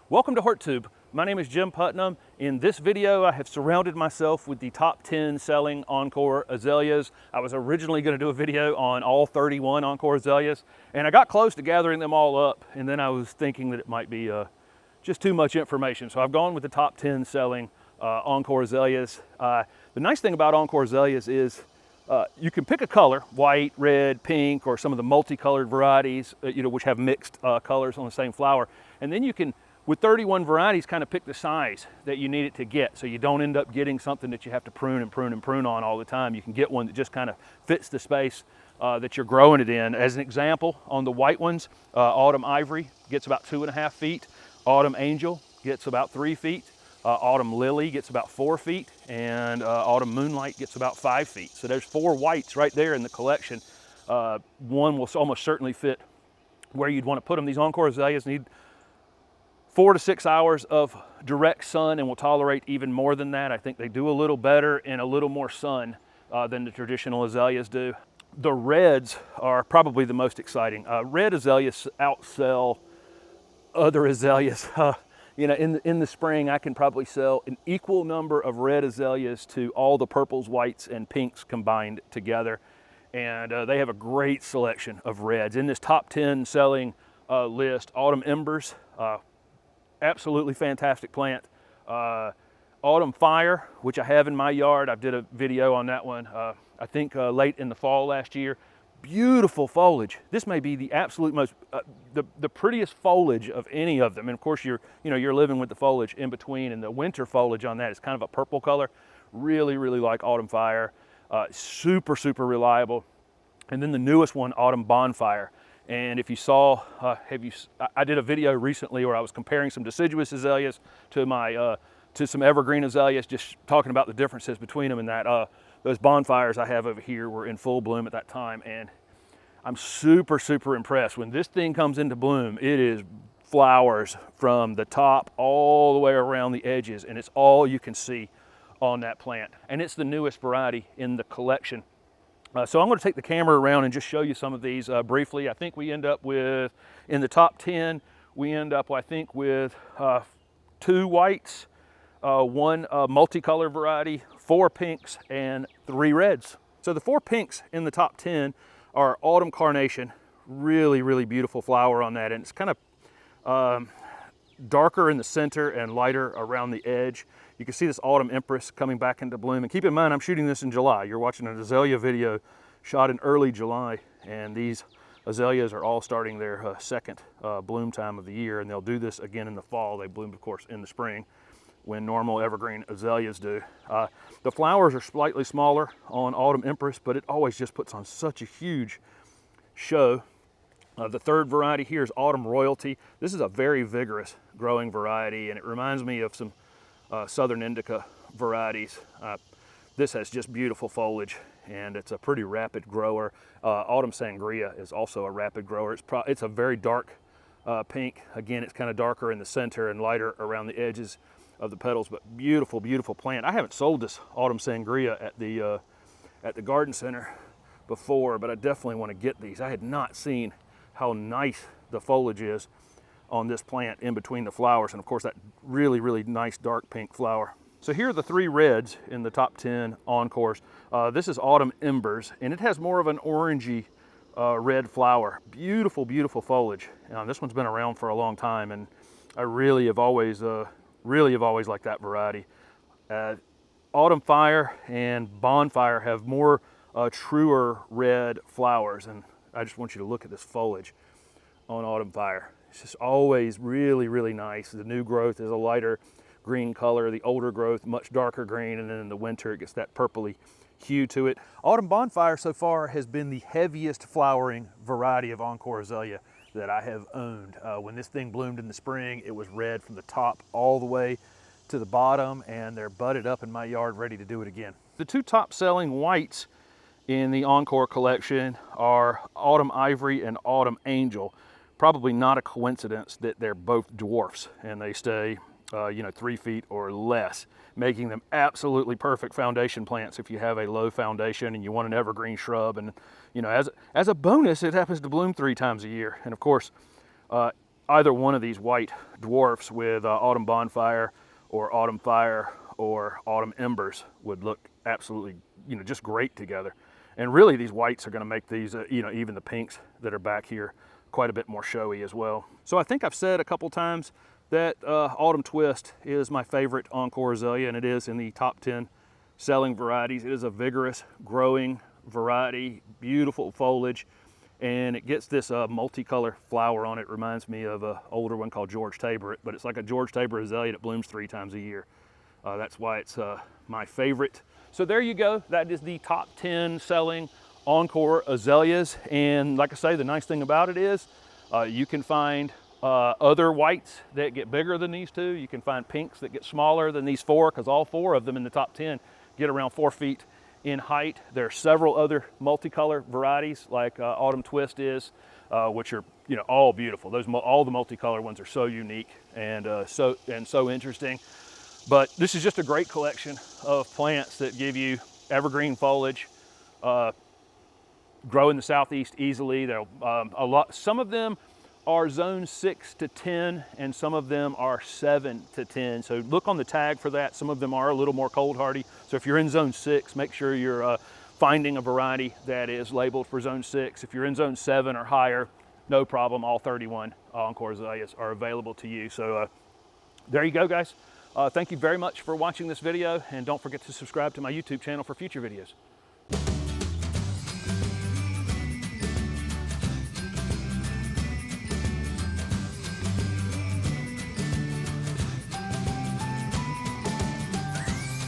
Welcome to HortTube. My name is Jim Putnam. In this video, I have surrounded myself with the top 10 selling Encore Azaleas. I was originally going to do a video on all 31 Encore Azaleas, and I got close to gathering them all up, and then I was thinking that it might be just too much information. So I've gone with the top 10 selling Encore Azaleas. The nice thing about Encore Azaleas is you can pick a color, white, red, pink, or some of the multicolored varieties, which have mixed colors on the same flower. And then you can, with 31 varieties, kind of pick the size that you need it to get, so you don't end up getting something that you have to prune and prune and prune on all the time. You can get one that just kind of fits the space that you're growing it in. As an example, on the white ones, Autumn Ivory gets about 2.5 feet, Autumn Angel gets about 3 feet, Autumn Lily gets about 4 feet, and Autumn Moonlight gets about 5 feet. So there's 4 whites right there in the collection. One will almost certainly fit where you'd want to put them. These Encore Azaleas need 4 to 6 hours of direct sun and will tolerate even more than that. I think they do a little better in a little more sun than the traditional azaleas do. The reds are probably the most exciting. Red azaleas outsell other azaleas. In the spring, I can probably sell an equal number of red azaleas to all the purples, whites, and pinks combined together. And they have a great selection of reds. In this top 10 selling list, Autumn Embers, absolutely fantastic plant. Autumn Fire, which I have in my yard. I did a video on that one, I think late in the fall last year. Beautiful foliage. This may be the absolute most, the prettiest foliage of any of them. And of course, you're living with the foliage in between, and the winter foliage on that is kind of a purple color. Really, really like Autumn Fire. Super, super reliable. And then the newest one, Autumn Bonfire. And if you saw, I did a video recently where I was comparing some deciduous azaleas to to some evergreen azaleas, just talking about the differences between them. And that those bonfires I have over here were in full bloom at that time, and I'm super, super impressed. When this thing comes into bloom, it is flowers from the top all the way around the edges, and it's all you can see on that plant. And it's the newest variety in the collection. So I'm going to take the camera around and just show you some of these briefly. I think we end up with, in the top 10, we end up, I think, with 2 whites, 1 multicolor variety, 4 pinks, and 3 reds. So the 4 pinks in the top 10 are Autumn Carnation. Really, really beautiful flower on that. And it's kind of darker in the center and lighter around the edge. You can see this Autumn Empress coming back into bloom. And keep in mind, I'm shooting this in July. You're watching an azalea video shot in early July, and these azaleas are all starting their second bloom time of the year, and they'll do this again in the fall. They bloom, of course, in the spring when normal evergreen azaleas do. The flowers are slightly smaller on Autumn Empress, but it always just puts on such a huge show. The third variety here is Autumn Royalty. This is a very vigorous growing variety, and it reminds me of some Southern Indica varieties. This has just beautiful foliage, and it's a pretty rapid grower. Autumn Sangria is also a rapid grower. It's a very dark pink. Again, it's kind of darker in the center and lighter around the edges of the petals, but beautiful, beautiful plant. I haven't sold this Autumn Sangria at the garden center before, but I definitely want to get these. I had not seen how nice the foliage is on this plant in between the flowers, and of course that really, really nice dark pink flower. So here are the 3 reds in the top 10 Encores. This is Autumn Embers, and it has more of an orangey red flower. Beautiful, beautiful foliage. This one's been around for a long time, and I really have always liked that variety. Autumn Fire and Bonfire have more truer red flowers, and I just want you to look at this foliage on Autumn Fire. It's just always really, really nice. The new growth is a lighter green color, the older growth much darker green, and then in the winter it gets that purpley hue to it. Autumn Bonfire so far has been the heaviest flowering variety of Encore Azalea that I have owned. When this thing bloomed in the spring, it was red from the top all the way to the bottom, and they're budded up in my yard ready to do it again. The 2 top selling whites in the Encore collection are Autumn Ivory and Autumn Angel. Probably not a coincidence that they're both dwarfs and they stay 3 feet or less, making them absolutely perfect foundation plants if you have a low foundation and you want an evergreen shrub. And as a bonus, it happens to bloom 3 times a year. And of course, either one of these white dwarfs with autumn bonfire or autumn fire or autumn embers would look absolutely, just great together. And really these whites are going to make these, even the pinks that are back here quite a bit more showy as well. So I think I've said a couple times that Autumn Twist is my favorite Encore Azalea, and it is in the top 10 selling varieties. It is a vigorous growing variety, beautiful foliage, and it gets this multicolor flower on it. Reminds me of an older one called George Tabor, but it's like a George Tabor azalea that blooms 3 times a year. That's why it's my favorite. So there you go. That is the top 10 selling Encore Azaleas. And like I say, the nice thing about it is you can find other whites that get bigger than these 2. You can find pinks that get smaller than these 4, because all 4 of them in the top 10 get around 4 feet in height. There are several other multicolor varieties like Autumn Twist is, which are all beautiful. All the multicolor ones are so unique and so interesting. But this is just a great collection of plants that give you evergreen foliage, grow in the southeast easily. Some of them are zone 6 to 10, and some of them are 7 to 10. So look on the tag for that. Some of them are a little more cold hardy. So if you're in zone 6, make sure you're finding a variety that is labeled for zone 6. If you're in zone 7 or higher, no problem. All 31 Encore Azaleas are available to you. So there you go, guys. Thank you very much for watching this video, and don't forget to subscribe to my YouTube channel for future videos.